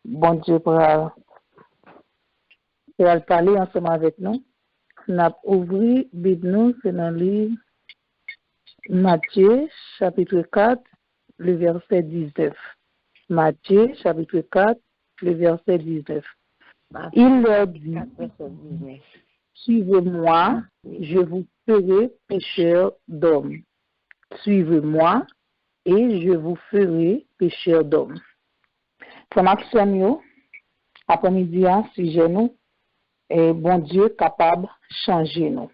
bon Dieu pour parler ensemble avec nous. Nous avons ouvert Bible, nous, c'est dans le livre Matthieu, chapitre 4, le verset 19. Matthieu, chapitre 4, le verset 19. Il leur dit, suivez-moi, je vous ferai pécheurs d'hommes. Suivez-moi et je vous ferai pécheurs d'hommes. Comme action, après-midi, sujet nous, et bon Dieu capable de changer nous.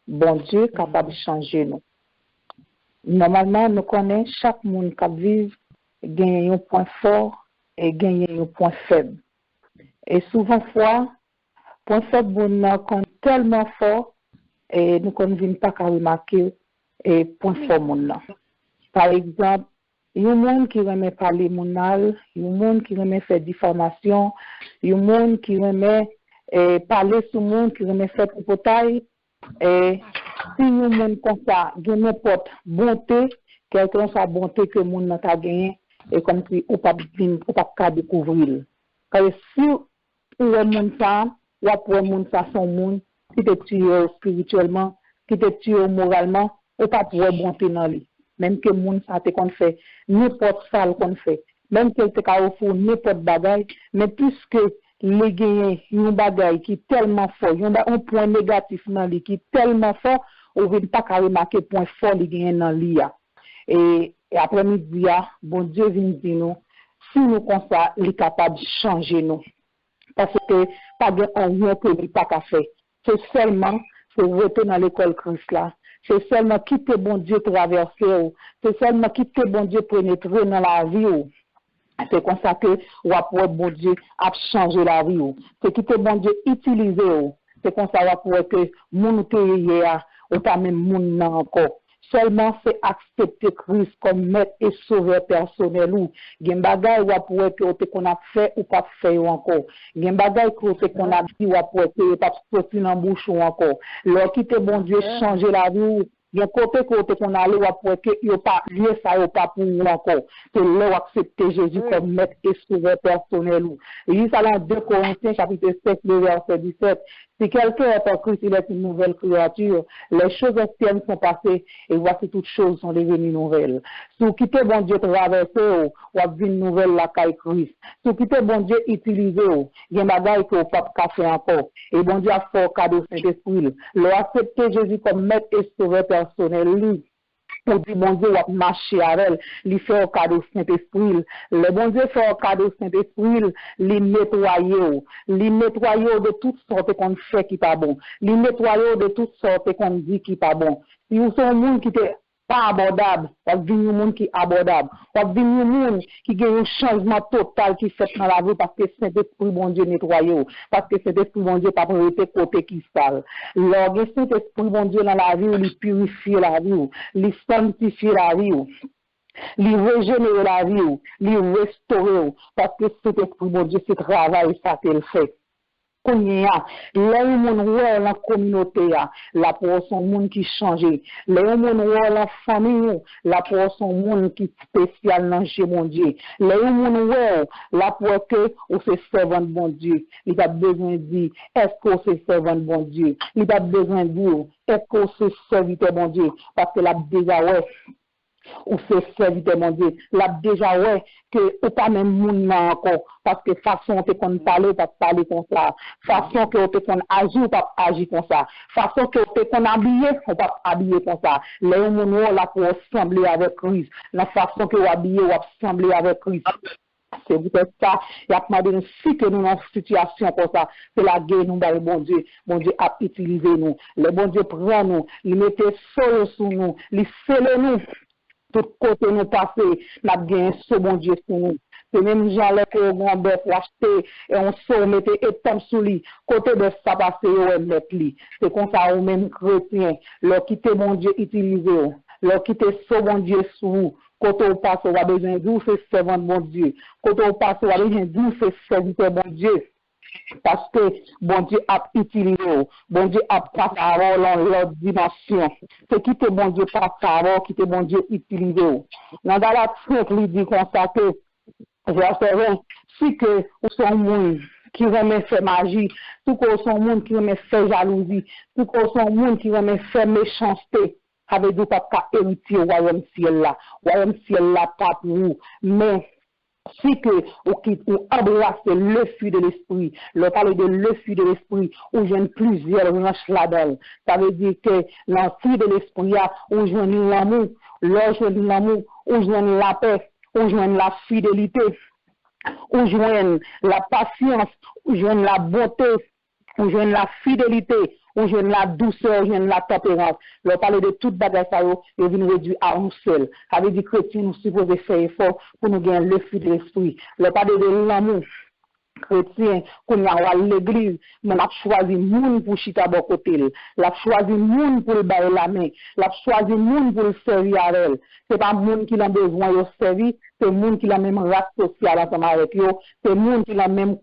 Bon Dieu capable de changer nous. Normalement, nous connaissons chaque monde qui vit gagne un point fort et gagne un point faible. Et souvent, point faible, nous sommes tellement fort et nous ne venons pas remarquer et point fort. Par exemple, il y a un monde qui remet parler monal, il y a un monde qui remet faire diffamation, il y a un monde qui remet parler sur le monde, qui remet faire popotaille. Et si il y a un monde comme ça, il y a n'importe bonté, quelqu'un sa bonté que le monde n'a pas gagné, et comme si on ne peut pas découvrir. Car si ou un monde ça, ou après un monde ça, son monde, qui te tue spirituellement, qui te tue moralement, ou pas pouvoir bonté dans lui. Même que le monde ça te qu'on fait, n'importe ça qu'on fait, même que te ka offre n'importe bagaille, mais puisque les gagnants, un bagaille qui est tellement fort, un point négatif dans lui qui est tellement fort, on ne veut pas remarquer point fort les gagnants dans lui. Et après-midi, bon Dieu vient dire nous, si nous comme ça, il est capable de changer nous. Parce que pas de rien que lui pas qu'à faire. C'est seulement, c'est retourner dans l'école Christ là. C'est seulement quitter bon Dieu traverser. C'est seulement quitter bon Dieu pénétrer dans la vie. C'est comme ça que bon Dieu a changé la vie. C'est quitter bon Dieu utiliser. C'est comme ça que mon hier ou pas même mon encore. Seulement c'est accepter Christ comme maître et sauveur personnel ou gen bagay ou pour que qu'on a fait ou pas fait encore gen bagay que qu'on a dit ou pour que pas sorti dans bouche ou encore leur quitter bon Dieu changer la vie gen côté qu'on allait ou pour que yo pas lié ça ou pas pour encore c'est leur accepter Jésus comme maître et sauveur personnel ou et ça dans 2 Corinthiens chapitre 7 le verset 17. Si quelqu'un est en Christ, il est une nouvelle créature. Les choses anciennes sont passées et voici toutes choses sont devenues nouvelles. Si vous quittez bon Dieu traverser, ou avez une nouvelle la caille Christ. Si vous quittez bon Dieu utiliser, il y a des bagages que vous ne pouvez pas faire encore. Et bon Dieu a fait cadeau Saint-Esprit. Leur accepter Jésus comme maître et sauveur personnel, lui. Pour dire bon Dieu va marcher avec elle, lui faire un cadeau Saint-Esprit. Le bon Dieu fait un cadeau Saint-Esprit, lui nettoyer de toutes sortes qu'on fait qui pas bon. Lui nettoyer de toutes sortes qu'on dit qui pas bon. Si vous êtes un monde qui est pas abordable, vous avez un monde qui est abordable. Vous avez un monde qui a un changement total qui fait dans la vie parce que Saint-Esprit bon Dieu nettoyer. Parce que Saint-Esprit bon Dieu pas prêter côté qui sale. Le Saint-Esprit bon Dieu dans la vie, il purifie la vie, il sanctifie la vie. Li régénérer la vie, li restaurer, parce que cet esprit bon Dieu, c'est travail ça qu'elle fait. Qu'on y a, les moun wè la communauté la pour son monde qui change. Les moun wè la famille, la pour son monde qui spécial dans chez mon Dieu. Les moun wè la pour que ou c'est servant bon Dieu. Il pas besoin de dire est-ce que c'est servant bon Dieu. Il pas besoin de dire est-ce que c'est serviteur bon Dieu parce que la déjà ouais ou c'est serviteur mon Dieu. Là déjà ouais que ou pas même moun encore parce que façon que qu'on parler pas parler comme ça, façon que qu'on agir pas agir comme ça, façon que qu'on habiller on pas habiller comme ça. Les moun là pour assembler avec Christ, la façon que habiller ou assembler avec Christ. C'est peut-être ça, il y a demandé si que nous dans une situation comme ça, c'est la guerre nous dans le bon Dieu a utilisé nous, le bon Dieu prend nous, il mettait seul sur nous, il scelle nous. Tout côté nous passer, n'a bien ce bon Dieu sur nous. C'est même gens là que on bœuf acheter et on se mettait étampe sous lui. Côté de ça passer on mettre lui. C'est comme ça ou même chrétien, leur quitter bon Dieu utiliser, leur quitter ce bon Dieu sous vous. Côté on passe on a besoin d'où c'est servant bon Dieu. Côté on passe on a besoin d'où c'est serviteur bon Dieu. Parce que bon Dieu a utilisé, bon Dieu a pas parole en l'autre dimension. C'est qui te bon Dieu pas parole, qui te bon Dieu utilisé. Dans Galates 5, il dit comme ça que verset 20, si que ou son monde qui remet fait magie, tout que son monde qui remet fait jalousie, tout que son monde qui remet fait méchanceté, avec du papa héritier royaume ciel là pas pour vous, mais si que ou embrasser le fruit de l'esprit, le parler de le fruit de l'esprit, où j'aime plusieurs branches là-dedans. Ça veut dire que dans le fruit de l'esprit, où j'aime l'amour, où j'aime la paix, où j'aime la fidélité, où j'aime la patience, où j'aime la bonté, où j'aime la fidélité, où j'aime la douceur, où j'aime la tempérance. Le parler de toute bagage, et vient réduire à un seul. Ça veut dire que chrétien, nous supposons faire effort pour nous gagner le fruit de l'esprit. Le parler de l'amour. Chrétien, qu'on a à l'église, mais l'a choisi moun pour chita bon côté, l'a choisi moun pour le bailler la main, l'a choisi moun pour le servir avec elle. C'est pas moun qui a besoin de servir, c'est moun qui a même race sociale ensemble avec eux, c'est moun qui a même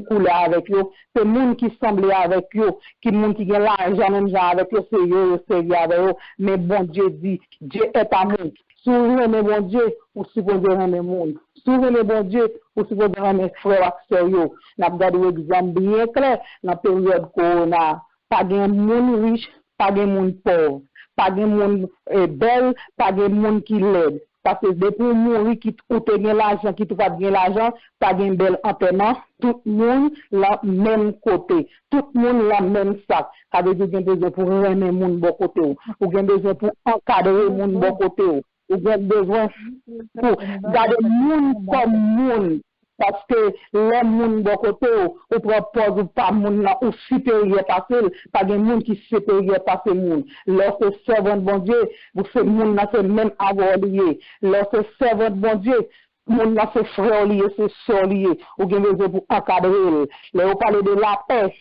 couleur avec eux, c'est moun qui semble avec eux, qui moun qui a l'argent même genre avec eux, c'est eux servir avec eux. Mais bon Dieu dit, Dieu est pas moun. Souvent, mais bon Dieu, ou supposé aimer monde. Souvent, mais bon Dieu, ou supposé aimer frères et sœurs. N'a pas gardé exemple bien clair dans la période corona. Pas de monde riche, pas de monde pauvre, pas de monde belle, pas de monde qui l'aide. Parce que depuis mourir, qui te gagne l'argent, qui te fait bien l'argent, pas de bel enterrement, tout le monde la même côté, tout le monde la même sac. Ça veut dire qu'il y a besoin pour aimer le monde bon côté, ou il y a besoin pour encadrer le monde bon côté. Vous avez besoin pour garder le monde comme monde. Parce que les gens de côté, ou propose ou pas monde ou supérieur parce que pas de monde qui supérieur parce que monde. Lorsque servant bon Dieu, vous faites monde là c'est même avoir lié. Lorsque servant bon Dieu, monde là c'est frère lié, c'est sœur lié. Ou avez besoin pour encadrer. Là on parle de la paix.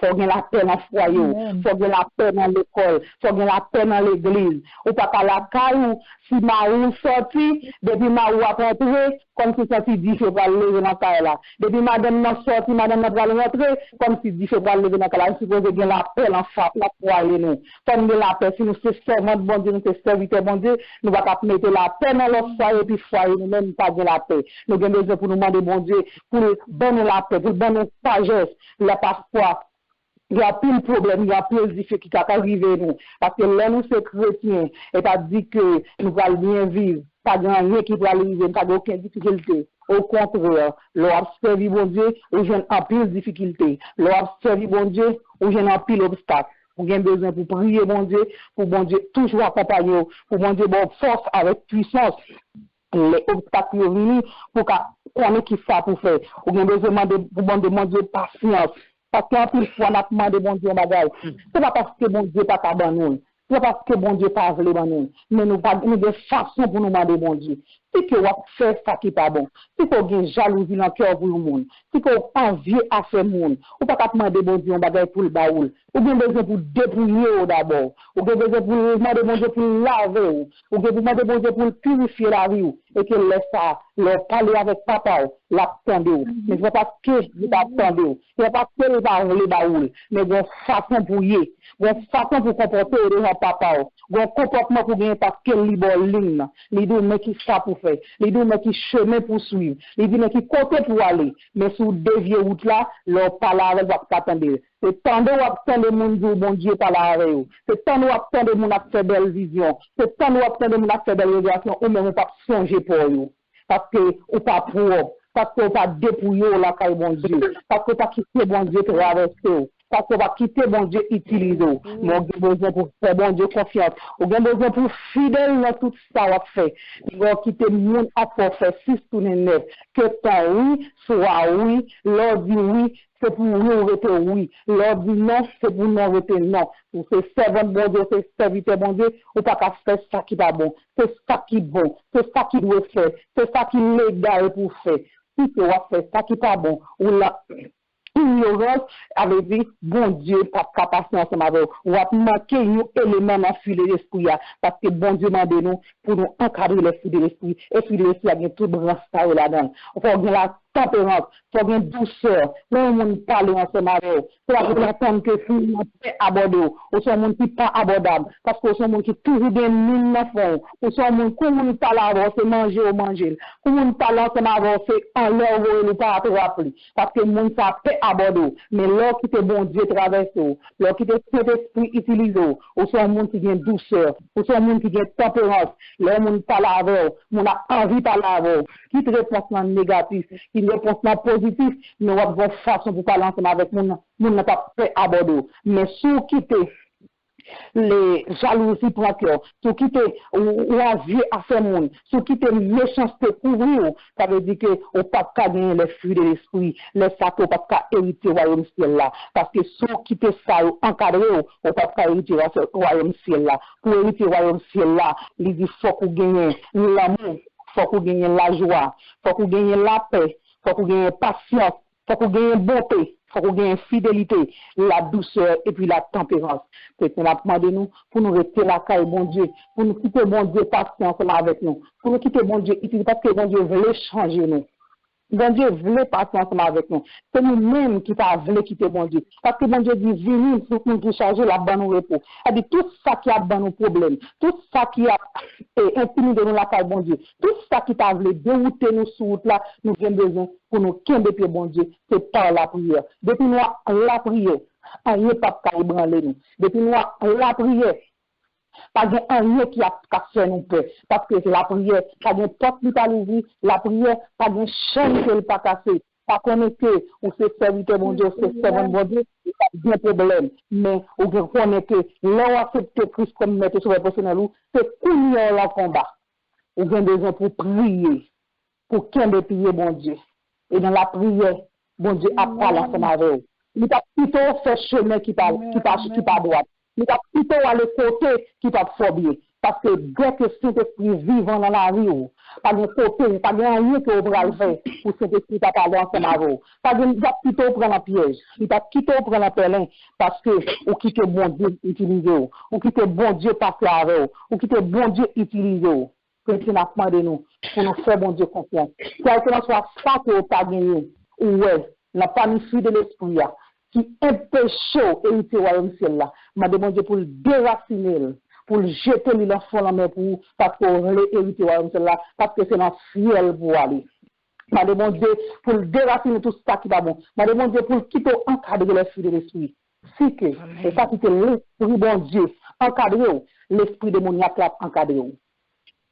Faut gagner la paix dans le foyer, faut gagner la paix dans l'école, faut gagner la paix dans l'église. Ou pas qu'à la caille, si ma sorti, depuis ma ou a rentré, comme si ça dit faut pas lever dans la caille là. Depuis madame n'a sorti, madame n'a pas rentré, comme si dit faut pas lever dans la caille là. Il faut gagner la paix dans la foyer nous. Faut gagner la paix, si nous sommes servants de bon Dieu, nous sommes serviteurs de bon Dieu, nous va pas mettre la paix dans le foyer puis foyer nous même pas de la paix. Nous avons besoin pour nous demander bon Dieu, pour donner la paix, pour donner sagesse, la parfois. Il y a plus de problèmes, il y a plus de difficultés qui arrivent nous. Parce que là, nous sommes chrétiens, et pas dit que nous allons bien vivre, pas de rien qui va arriver, pas d'aucune difficulté. Au contraire, l'on servi bon Dieu, ou j'ai un pile de difficultés. L'on servi bon Dieu, ou j'ai un pile d'obstacles. Vous avez besoin pour prier bon Dieu, pour bon Dieu toujours accompagner, pour bon Dieu bon force avec puissance. Les obstacles venus pour qu'on ait qui ça pour faire. Vous avez besoin pour bon Dieu patience. Parce qu'en plus, on a demandé bon Dieu bagage. C'est pas parce que bon Dieu pas dans nous. C'est pas parce que bon Dieu pas voulu dans nous. Mais nous avons des façons pour nous demander bon Dieu. Si que vous faites ça qui n'est pas bon, si que vous avez jalousie dans le cœur pour le monde, si que vous envie à ce monde, ou pas demander bon Dieu un bagage pour le baoul, ou bien besoin pour dépouiller d'abord, ou bien besoin pour demander bon Dieu pour laver, ou bien demander bon Dieu pour purifier la vie, et que laisse ça, leur parler avec papa, l'attendre. Mais c'est pas que vous attendez, c'est pas que vous avez le baoul, mais vous façon pour y, vous façon pour comporter devant papa, vous comportement pour gagner parce que libre ligne, les deux mais qui ça pour faire, les deux mais qui chemin pour suivre, les deux mais qui côté pour aller, mais sur dévier route là, leur parler avec vous attendre. C'est tant de attendre monde bon Dieu parler avec vous. C'est tant de attendre monde à faire belle vision. C'est tant de attendre monde à faire belle révélation ou même pas songer pour vous. Parce que ou pas propre, parce que ou pas dépouiller la caille bon Dieu, parce que pas quitter bon Dieu traverser. Parce qu'on va quitter bon Dieu utiliser. Mais on a besoin pour faire bon Dieu confiance. On a besoin pour fidèle dans tout ça qu'on fait. On va quitter le monde à faire 6 tourner 9. Que tant oui, soit oui, l'or dit oui, c'est pour oui, on rete oui. L'or dit non, c'est pour non, rete non. Pour ce servant bon Dieu, ce serviteur bon Dieu, on pas qu'à faire ça qui va bon. C'est ça qui est bon. C'est ça qui doit faire. C'est ça qui est légal pour faire. Si tu vas faire ça qui n'est pas bon, ou là, ignorance avait dit bon Dieu pas capacité ensemble avec vous. On va manquer un élément dans le fil de l'esprit parce que bon Dieu m'a donné nous pour nous encadrer le fil de l'esprit et fil de l'esprit a tout branche là-dedans. On va la tempérance, faut une douceur. Là, on parle ensemble avec eux. Faut attendre que vous peut aborder. Ou sont monde qui pas abordable. Parce que sont monde qui toujours bien mine dans fond. Ou sont monde comme on parle avant, c'est manger ou manger. Comme on parle ensemble avant, c'est en l'air ou nous pas rappeler. Parce que monde ça peut aborder. Mais là qui te bon Dieu traverse, là qui te Saint-Esprit utilise, ou sont monde qui gagne douceur, ou sont monde qui gagne tempérance. Là on parle avec, on a envie de parler avec. Qui te réponse négatif, qui te réponse positif, mais on va façon pour parler ensemble avec mon n'a pas fait aborder. Mais si vous quittez les jalousies pour cœur, si vous quittez l'envie à faire monde, si vous quittez méchanceté couvrir, ça veut dire que vous pas gagner les fruits de l'esprit, les sacs, vous pas hériter le royaume ciel là. Parce que si vous quittez ça, encadré, vous pas hériter le royaume ciel là. Pour hériter le royaume ciel là, il dit faut que vous gagnez l'amour, faut que vous gagnez la joie, faut que vous gagnez la paix, faut que vous gagnez patience, faut que vous gagnez bonté. Faut qu'on ait fidélité, la douceur et puis la tempérance. C'est ce qu'on a demandé nous pour nous rester la caille, bon Dieu, pour nous quitter bon Dieu patient avec nous, pour nous quitter bon Dieu parce que bon Dieu veut changer nous. Bon Dieu voulait passer ensemble avec nous. C'est nous-mêmes qui pas voulu quitter bon Dieu. Parce que bon Dieu dit, venez pour nous qui charger la bonne repos. C'est-à-dire, tout ça qui a bon nos problèmes, tout ça qui a intimidé nous la caille, bon Dieu, tout ça qui t'a voulu dérouter nous sur route là, nous avons besoin pour nous quitter depuis bon Dieu, c'est par la prière. Depuis nous, la prière, on n'est pas qu'à ébranler nous. Depuis nous, la prière, pas de rien qui a fait nous peur. Parce que c'est la prière, pas de porte qui t'a ouvert, la prière, pas de chaîne qui n'est pas cassée. Pas connecté, ou c'est serviteur mon Dieu, c'est servant mon Dieu, il n'y a pas de problème. Mais, ou bien connecté, là où accepter Christ comme maître sur le personnel, c'est courir le combat. Ou bien besoin pour prier, pour qu'il y prier mon Dieu. Et dans la prière, bon Dieu a parlé ensemble avec vous. Il a plutôt fait chemin qui pas droit. Il a plutôt aller côté qui pas phobie. Parce que dès que Saint-Esprit vivant dans la rue, pas de côté, pas de rien que vous pouvez faire pour Saint-Esprit à parler ensemble avec vous. Pas de plutôt prendre un piège. Il a plutôt prendre un pèlerin parce que vous quittez bon Dieu utiliser vous. Vous quittez bon Dieu passer avec vous. Vous quittez bon Dieu utiliser vous. Chrétien a demandé nous pour nous faire bon Dieu confiance. Quel que soit ça que vous avez gagné, ouais, la planifié de l'esprit, qui empêche hériter au royaume ciel là, m'a demandé pour le déraciner, pour le jeter l'enfant la main pour, parce qu'on veut hériter au royaume ciel là, parce que c'est dans le ciel pour aller. M'a demandé pour le déraciner tout ça qui va bon. M'a demandé pour le quitter encadrer l'esprit de l'esprit. Si que, c'est ça qui est l'esprit bon Dieu, encadrer l'esprit démoniaque là, encadrer.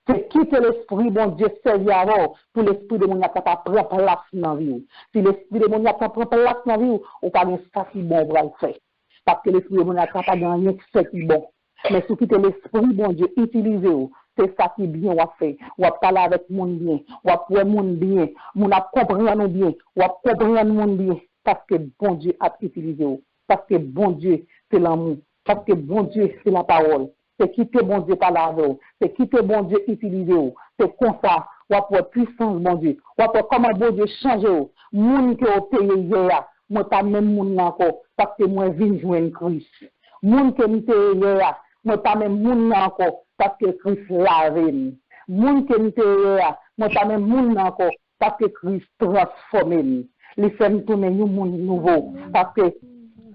C'est quitter l'esprit, bon Dieu, servir avant pour l'esprit démoniaque qui prend place dans la vie. Si l'esprit démoniaque prend place dans la vie, on pas de ça qui bon pour le faire. Parce que l'esprit démoniaque n'a pas rien qui bon. Mais si quitter l'esprit, bon Dieu, utilisez-vous. C'est ça qui bien, on va faire. On va parler avec le monde bien. On va voir le monde bien. On va comprendre bien. On va comprendre le monde bien. Parce que bon Dieu a utilisé vous. Parce que bon Dieu, c'est l'amour. Parce que bon Dieu, c'est la parole. C'est quitter bon Dieu par la vie, c'est quitter bon Dieu utiliser, c'est comme ça, ou pour puissance bon Dieu, ou pour comment bon Dieu changer, moun qui a payé hier, moi pas même moun encore, parce que moi viens joindre Christ. Moun qui me payé hier, moi pas même moun encore, parce que Christ lave. Moun qui me payé hier, moi pas même moun encore, parce que Christ transforme. Les femmes tourner nous moun nouveau, parce que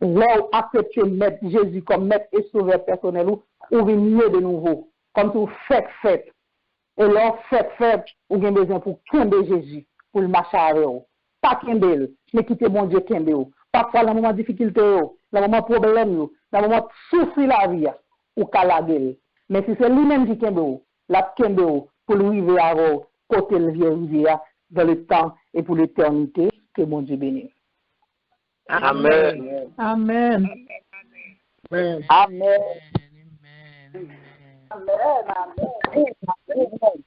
là où accepter mettre Jésus comme maître et sauveur personnel, ou venir de nouveau, comme tout fait. Et là, fait, ou bien besoin pour tomber Jésus, pour le marcher avec vous. Pas tomber, mais quitter mon Dieu tomber vous. Parfois, dans le moment de difficulté, dans le moment de problème, dans le moment de souffrir la vie, ou qu'à la gueule. Mais si c'est lui-même qui tombe vous, la tombe vous, pour lui arriver à vous, côté le vieux rivière, dans le temps et pour l'éternité, que mon Dieu bénisse. Amen. Amen. Amen. Amen. Amen. Amen.